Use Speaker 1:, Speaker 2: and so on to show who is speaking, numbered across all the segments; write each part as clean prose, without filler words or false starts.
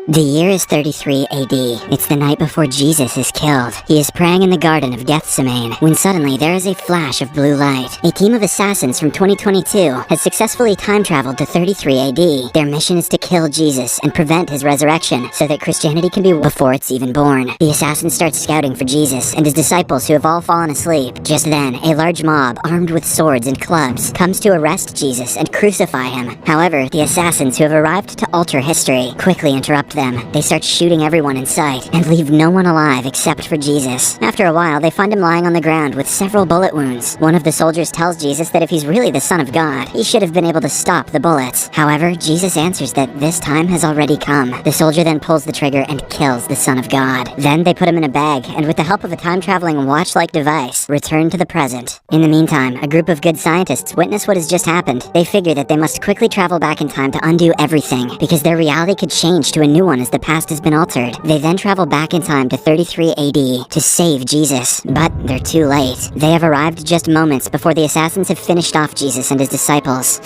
Speaker 1: The year is 33 AD. It's the night before Jesus is killed. He is praying in the Garden of Gethsemane when suddenly there is a flash of blue light. A team of assassins from 2022 has successfully time-traveled to 33 AD. Their mission is to kill Jesus and prevent his resurrection so that Christianity can be before it's even born. The assassins start scouting for Jesus and his disciples who have all fallen asleep. Just then, a large mob armed with swords and clubs comes to arrest Jesus and crucify him. However, the assassins who have arrived to alter history quickly interrupt them. They start shooting everyone in sight and leave no one alive except for Jesus. After a while, they find him lying on the ground with several bullet wounds. One of the soldiers tells Jesus that if he's really the Son of God, he should have been able to stop the bullets. However, Jesus answers that this time has already come. The soldier then pulls the trigger and kills the Son of God. Then they put him in a bag and with the help of a time-traveling watch-like device, return to the present. In the meantime, a group of good scientists witness what has just happened. They figure that they must quickly travel back in time to undo everything because their reality could change to a new one as the past has been altered. They then travel back in time to 33 AD to save Jesus, but they're too late. They have arrived just moments before the assassins have finished off Jesus and his disciples.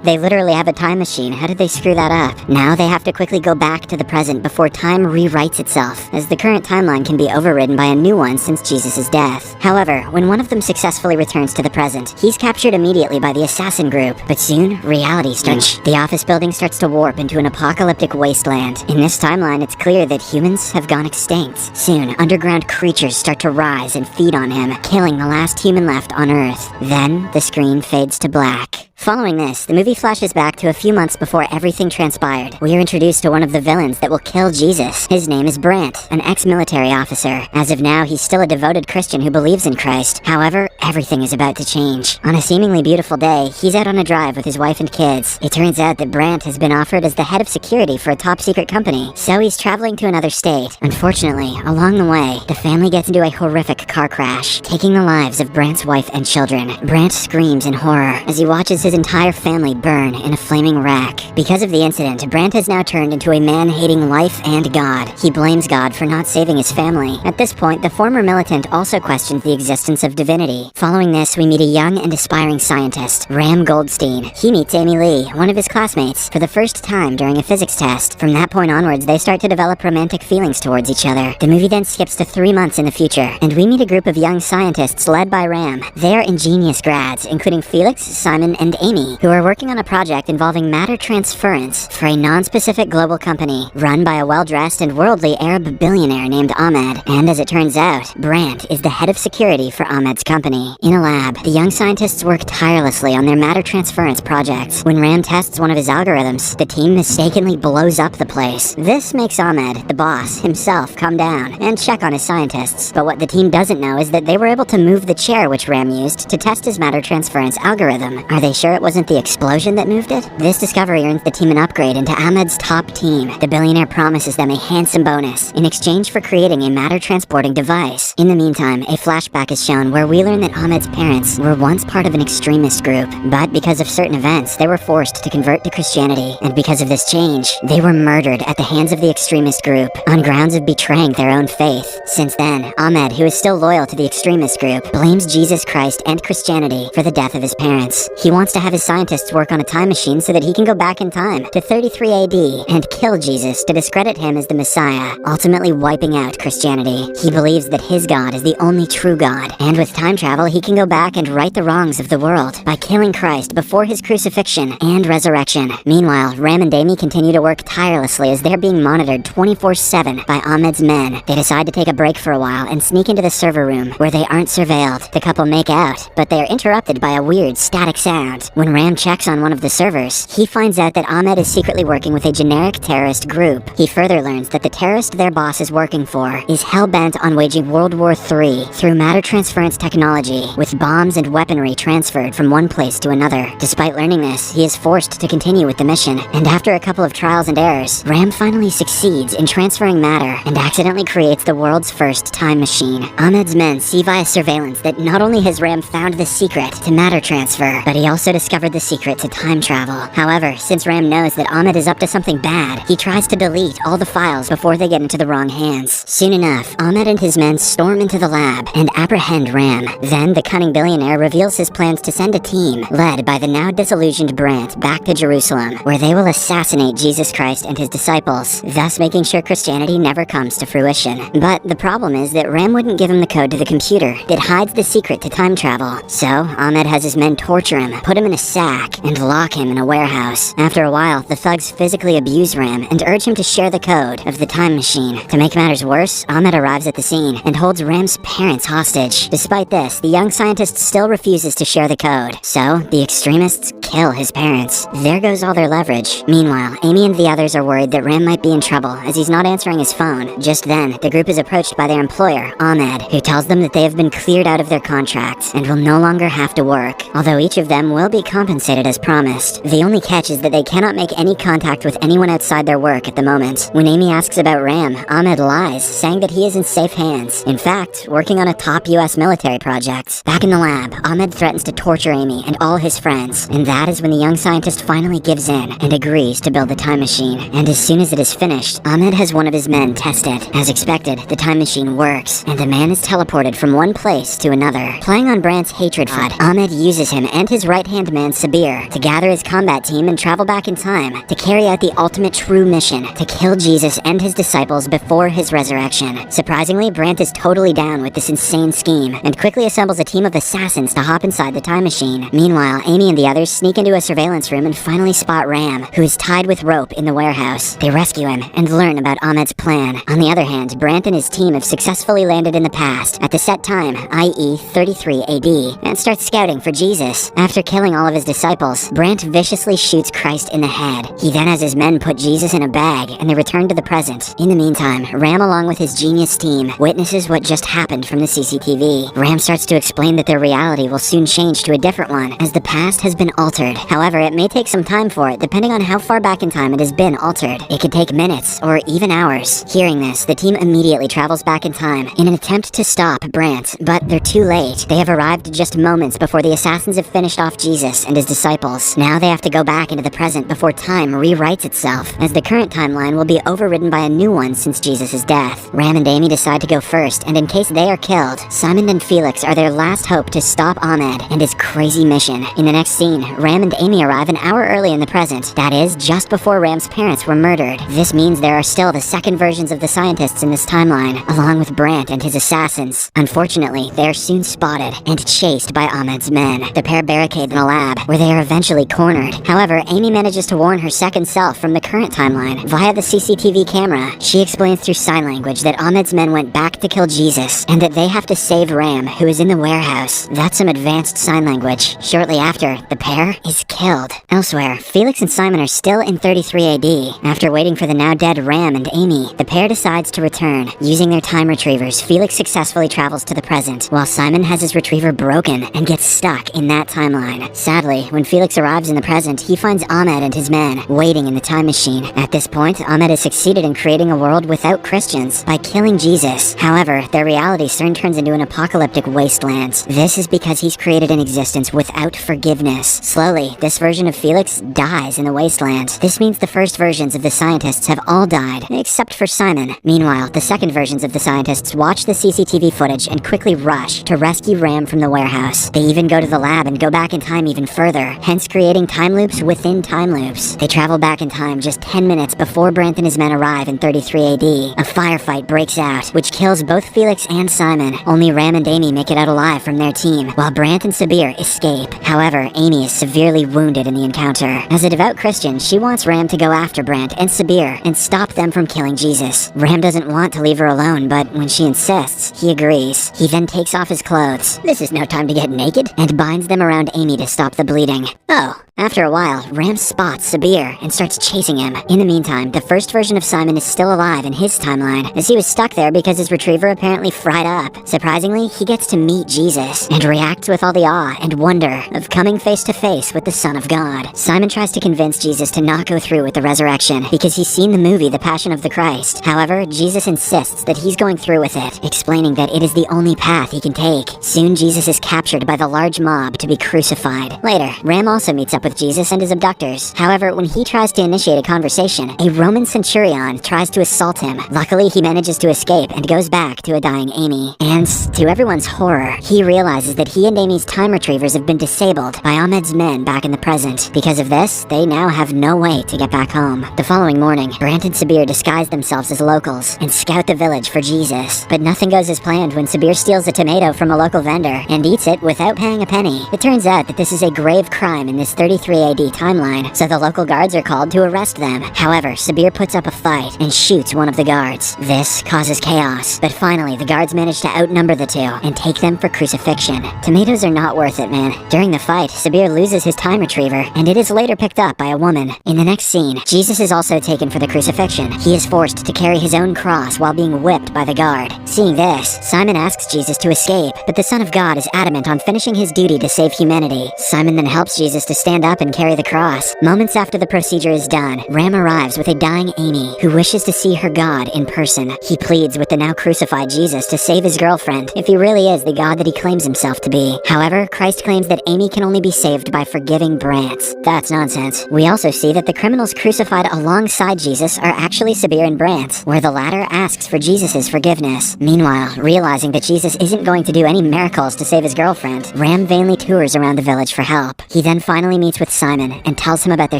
Speaker 1: They literally have a time machine. How did they screw that up? Now they have to quickly go back to the present before time rewrites itself, as the current timeline can be overridden by a new one since Jesus' death. However, when one of them successfully returns to the present, he's captured immediately by the assassin group. But soon, reality starts. The office building starts to warp into an apocalyptic wasteland. In this timeline, it's clear that humans have gone extinct. Soon, underground creatures start to rise and feed on him, killing the last human left on Earth. Then, the screen fades to black. Following this, the movie flashes back to a few months before everything transpired. We are introduced to one of the villains that will kill Jesus. His name is Brant, an ex-military officer. As of now, he's still a devoted Christian who believes in Christ. However, everything is about to change. On a seemingly beautiful day, he's out on a drive with his wife and kids. It turns out that Brant has been offered as the head of security for a top-secret company, so he's traveling to another state. Unfortunately, along the way, the family gets into a horrific car crash, taking the lives of Brant's wife and children. Brant screams in horror as he watches his entire family burn in a flaming wreck. Because of the incident, Brant has now turned into a man hating life and God. He blames God for not saving his family. At this point, the former militant also questions the existence of divinity. Following this, we meet a young and aspiring scientist, Ram Goldstein. He meets Amy Lee, one of his classmates, for the first time during a physics test. From that point onwards, they start to develop romantic feelings towards each other. The movie then skips to 3 months in the future, and we meet a group of young scientists led by Ram. They are ingenious grads, including Felix, Simon, and Amy, who are working on a project involving matter transference for a non-specific global company run by a well-dressed and worldly Arab billionaire named Ahmed. And as it turns out, Brant is the head of security for Ahmed's company. In a lab, the young scientists work tirelessly on their matter transference projects. When Ram tests one of his algorithms, the team mistakenly blows up the place. This makes Ahmed, the boss, himself come down and check on his scientists. But what the team doesn't know is that they were able to move the chair which Ram used to test his matter transference algorithm. Are they sure it wasn't the explosion that moved it? This discovery earns the team an upgrade into Ahmed's top team. The billionaire promises them a handsome bonus in exchange for creating a matter transporting device. In the meantime, a flashback is shown where we learn that Ahmed's parents were once part of an extremist group, but because of certain events, they were forced to convert to Christianity, and because of this change, they were murdered at the hands of the extremist group on grounds of betraying their own faith. Since then, Ahmed, who is still loyal to the extremist group, blames Jesus Christ and Christianity for the death of his parents. He wants to have his scientists work on a time machine so that he can go back in time to 33 AD and kill Jesus to discredit him as the Messiah, ultimately wiping out Christianity. He believes that his God is the only true God, and with time travel, he can go back and right the wrongs of the world by killing Christ before his crucifixion and resurrection. Meanwhile, Ram and Amy continue to work tirelessly as they're being monitored 24/7 by Ahmed's men. They decide to take a break for a while and sneak into the server room where they aren't surveilled. The couple make out, but they are interrupted by a weird static sound. When Ram checks on one of the servers, he finds out that Ahmed is secretly working with a generic terrorist group. He further learns that the terrorist their boss is working for is hell-bent on waging World War III through matter transference technology, with bombs and weaponry transferred from one place to another. Despite learning this, he is forced to continue with the mission, and after a couple of trials and errors, Ram finally succeeds in transferring matter and accidentally creates the world's first time machine. Ahmed's men see via surveillance that not only has Ram found the secret to matter transfer, but he also also discovered the secret to time travel. However, since Ram knows that Ahmed is up to something bad, he tries to delete all the files before they get into the wrong hands. Soon enough, Ahmed and his men storm into the lab and apprehend Ram. Then the cunning billionaire reveals his plans to send a team, led by the now disillusioned Brant, back to Jerusalem, where they will assassinate Jesus Christ and his disciples, thus making sure Christianity never comes to fruition. But the problem is that Ram wouldn't give him the code to the computer that hides the secret to time travel. So Ahmed has his men torture him, put him in a sack, and lock him in a warehouse. After a while, the thugs physically abuse Ram and urge him to share the code of the time machine. To make matters worse, Ahmed arrives at the scene and holds Ram's parents hostage. Despite this, the young scientist still refuses to share the code, so the extremists kill his parents. There goes all their leverage. Meanwhile, Amy and the others are worried that Ram might be in trouble as he's not answering his phone. Just then, the group is approached by their employer, Ahmed, who tells them that they have been cleared out of their contracts and will no longer have to work, although each of them will be compensated as promised. The only catch is that they cannot make any contact with anyone outside their work at the moment. When Amy asks about Ram, Ahmed lies, saying that he is in safe hands. In fact, working on a top US military project. Back in the lab, Ahmed threatens to torture Amy and all his friends, and that is when the young scientist finally gives in and agrees to build the time machine. And as soon as it is finished, Ahmed has one of his men test it. As expected, the time machine works, and the man is teleported from one place to another. Playing on Brant's hatred for it, Ahmed uses him and his right-hand man Sabir to gather his combat team and travel back in time to carry out the ultimate true mission, to kill Jesus and his disciples before his resurrection. Surprisingly, Brant is totally down with this insane scheme and quickly assembles a team of assassins to hop inside the time machine. Meanwhile, Amy and the others sneak into a surveillance room and finally spot Ram, who is tied with rope in the warehouse. They rescue him and learn about Ahmed's plan. On the other hand, Brant and his team have successfully landed in the past at the set time, i.e. 33 AD, and start scouting for Jesus. After killing all of his disciples, Brant viciously shoots Christ in the head. He then has his men put Jesus in a bag and they return to the present. In the meantime, Ram, along with his genius team, witnesses what just happened from the CCTV. Ram starts to explain that their reality will soon change to a different one, as the past has been altered. However, it may take some time for it, depending on how far back in time it has been altered. It could take minutes, or even hours. Hearing this, the team immediately travels back in time in an attempt to stop Brant, but they're too late. They have arrived just moments before the assassins have finished off Jesus and his disciples. Now they have to go back into the present before time rewrites itself, as the current timeline will be overridden by a new one since Jesus' death. Ram and Amy decide to go first, and in case they are killed, Simon and Felix are their last hope to stop Ahmed and his crazy mission. In the next scene, Ram and Amy arrive an hour early in the present, that is, just before Ram's parents were murdered. This means there are still the second versions of the scientists in this timeline, along with Brant and his assassins. Unfortunately, they are soon spotted and chased by Ahmed's men. The pair barricade in a lab, where they are eventually cornered. However, Amy manages to warn her second self from the current timeline via the CCTV camera. She explains through sign language that Ahmed's men went back to kill Jesus, and that they have to save Ram, who is in the warehouse. That's some advanced sign language. Shortly after, the pair is killed. Elsewhere, Felix and Simon are still in 33 AD. After waiting for the now dead Ram and Amy, the pair decides to return. Using their time retrievers, Felix successfully travels to the present, while Simon has his retriever broken and gets stuck in that timeline. Sadly, when Felix arrives in the present, he finds Ahmed and his men waiting in the time machine. At this point, Ahmed has succeeded in creating a world without Christians by killing Jesus. However, their reality soon turns into an apocalyptic wasteland. This is because he's created an existence without forgiveness. Slowly, this version of Felix dies in the wasteland. This means the first versions of the scientists have all died, except for Simon. Meanwhile, the second versions of the scientists watch the CCTV footage and quickly rush to rescue Ram from the warehouse. They even go to the lab and go back in time even further, hence creating time loops within time loops. They travel back in time just 10 minutes before Brant and his men arrive in 33 AD. A firefight breaks out, which kills both Felix and Simon. Only Ram and Amy make it out alive from their team, while Brant and Sabir escape. However, Amy is severely wounded in the encounter. As a devout Christian, she wants Ram to go after Brant and Sabir and stop them from killing Jesus. Ram doesn't want to leave her alone, but when she insists, he agrees. He then takes off his clothes. This is no time to get naked, and binds them around Amy to stop the bleeding. Oh, After a while, Ram spots Sabir and starts chasing him. In the meantime, the first version of Simon is still alive in his timeline, as he was stuck there because his retriever apparently fried up. Surprisingly, he gets to meet Jesus and reacts with all the awe and wonder of coming face to face with the Son of God. Simon tries to convince Jesus to not go through with the resurrection because he's seen the movie The Passion of the Christ. However, Jesus insists that he's going through with it, explaining that it is the only path he can take. Soon, Jesus is captured by the large mob to be crucified. Later, Ram also meets up with Jesus and his abductors. However, when he tries to initiate a conversation, a Roman centurion tries to assault him. Luckily, he manages to escape and goes back to a dying Amy. And to everyone's horror, he realizes that he and Amy's time retrievers have been disabled by Ahmed's men back in the present. Because of this, they now have no way to get back home. The following morning, Brant and Sabir disguise themselves as locals and scout the village for Jesus. But nothing goes as planned when Sabir steals a tomato from a local vendor and eats it without paying a penny. It turns out that this is a grave crime in this 33 AD timeline, so the local guards are called to arrest them. However, Sabir puts up a fight and shoots one of the guards. This causes chaos, but finally the guards manage to outnumber the two and take them for crucifixion. Tomatoes are not worth it, man. During the fight, Sabir loses his time retriever, and it is later picked up by a woman. In the next scene, Jesus is also taken for the crucifixion. He is forced to carry his own cross while being whipped by the guard. Seeing this, Simon asks Jesus to escape, but the Son of God is adamant on finishing his duty to save humanity. Simon then helps Jesus to stand up and carry the cross. Moments after the procedure is done, Ram arrives with a dying Amy, who wishes to see her God in person. He pleads with the now crucified Jesus to save his girlfriend, if he really is the God that he claims himself to be. However, Christ claims that Amy can only be saved by forgiving Brant. That's nonsense. We also see that the criminals crucified alongside Jesus are actually Sabir and Brant, where the latter asks for Jesus' forgiveness. Meanwhile, realizing that Jesus isn't going to do any miracles to save his girlfriend, Ram vainly tours around the village for help. He then finally meets with Simon and tells him about their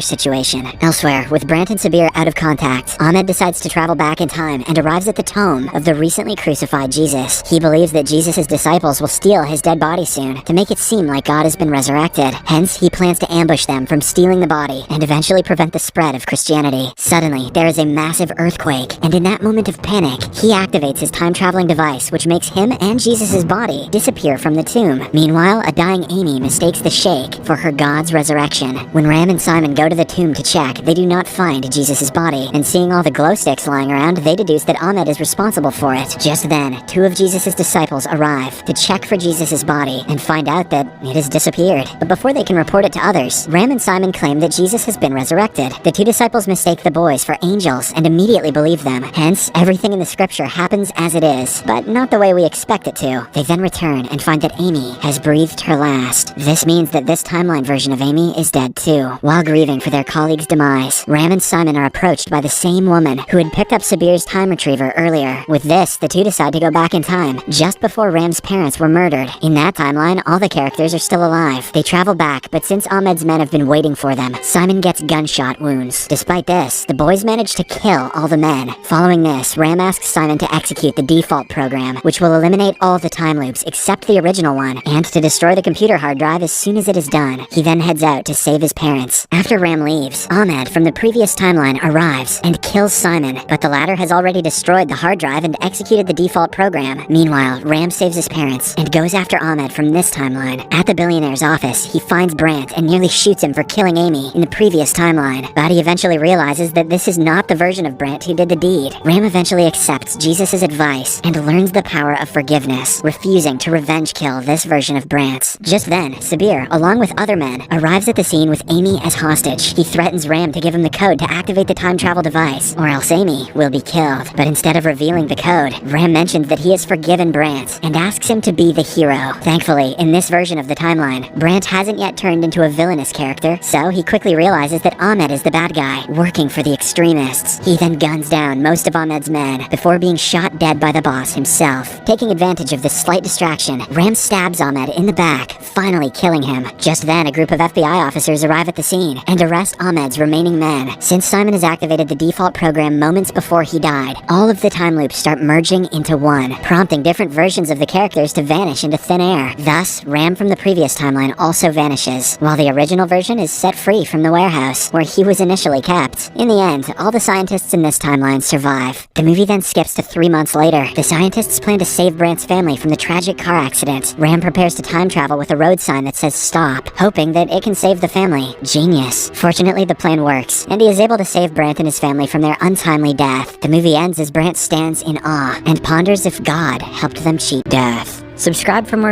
Speaker 1: situation. Elsewhere, with Brant and Sabir out of contact, Ahmed decides to travel back in time and arrives at the tomb of the recently crucified Jesus. He believes that Jesus' disciples will steal his dead body soon to make it seem like God has been resurrected. Hence, he plans to ambush them from stealing the body and eventually prevent the spread of Christianity. Suddenly, there is a massive earthquake, and in that moment of panic, he activates his time-traveling device, which makes him and Jesus' body disappear from the tomb. Meanwhile, a dying Amy mistakes the Sheikh for her God's resurrection. When Ram and Simon go to the tomb to check, they do not find Jesus' body, and seeing all the glow sticks lying around, they deduce that Ahmed is responsible for it. Just then, two of Jesus' disciples arrive to check for Jesus' body and find out that it has disappeared. But before they can report it to others, Ram and Simon claim that Jesus has been resurrected. The two disciples mistake the boys for angels and immediately believe them. Hence, everything in the scripture happens as it is, but not the way we expect it to. They then return and find that Amy has breathed her last. This means that this timeline version of Amy is dead too. While grieving for their colleague's demise, Ram and Simon are approached by the same woman who had picked up Sabir's time retriever earlier. With this, the two decide to go back in time, just before Ram's parents were murdered. In that timeline, all the characters are still alive. They travel back, but since Ahmed's men have been waiting for them, Simon gets gunshot wounds. Despite this, the boys manage to kill all the men. Following this, Ram asks Simon to execute the default program, which will eliminate all the time loops except the original one, and to destroy the computer hard drive as soon as it is done. He then heads out to save his parents. After Ram leaves, Ahmed from the previous timeline arrives and kills Simon, but the latter has already destroyed the hard drive and executed the default program. Meanwhile, Ram saves his parents and goes after Ahmed from this timeline. At the billionaire's office, he finds Brant and nearly shoots him for killing Amy in the previous timeline, but he eventually realizes that this is not the version of Brant who did the deed. Ram eventually accepts Jesus' advice and learns the power of forgiveness, refusing to revenge kill this version of Brant's. Just then, Sabir, along with other men, arrives at the scene with Amy as hostage. He threatens Ram to give him the code to activate the time travel device, or else Amy will be killed. But instead of revealing the code, Ram mentions that he has forgiven Brant and asks him to be the hero. Thankfully, in this version of the timeline, Brant hasn't yet turned into a villainous character, so he quickly realizes that Ahmed is the bad guy, working for the extremists. He then guns down most of Ahmed's men before being shot dead by the boss himself. Taking advantage of this slight distraction, Ram stabs Ahmed in the back, finally killing him. Just then, a group of FBI officers arrive at the scene and arrest Ahmed's remaining men. Since Simon has activated the default program moments before he died, all of the time loops start merging into one, prompting different versions of the characters to vanish into thin air. Thus, Ram from the previous timeline also vanishes, while the original version is set free from the warehouse, where he was initially kept. In the end, all the scientists in this timeline survive. The movie then skips to 3 months later. The scientists plan to save Brant's family from the tragic car accident. Ram prepares to time travel with a road sign that says stop, hoping that it can save the family. Genius. Fortunately, the plan works, and he is able to save Brant and his family from their untimely death. The movie ends as Brant stands in awe and ponders if God helped them cheat death. Subscribe for more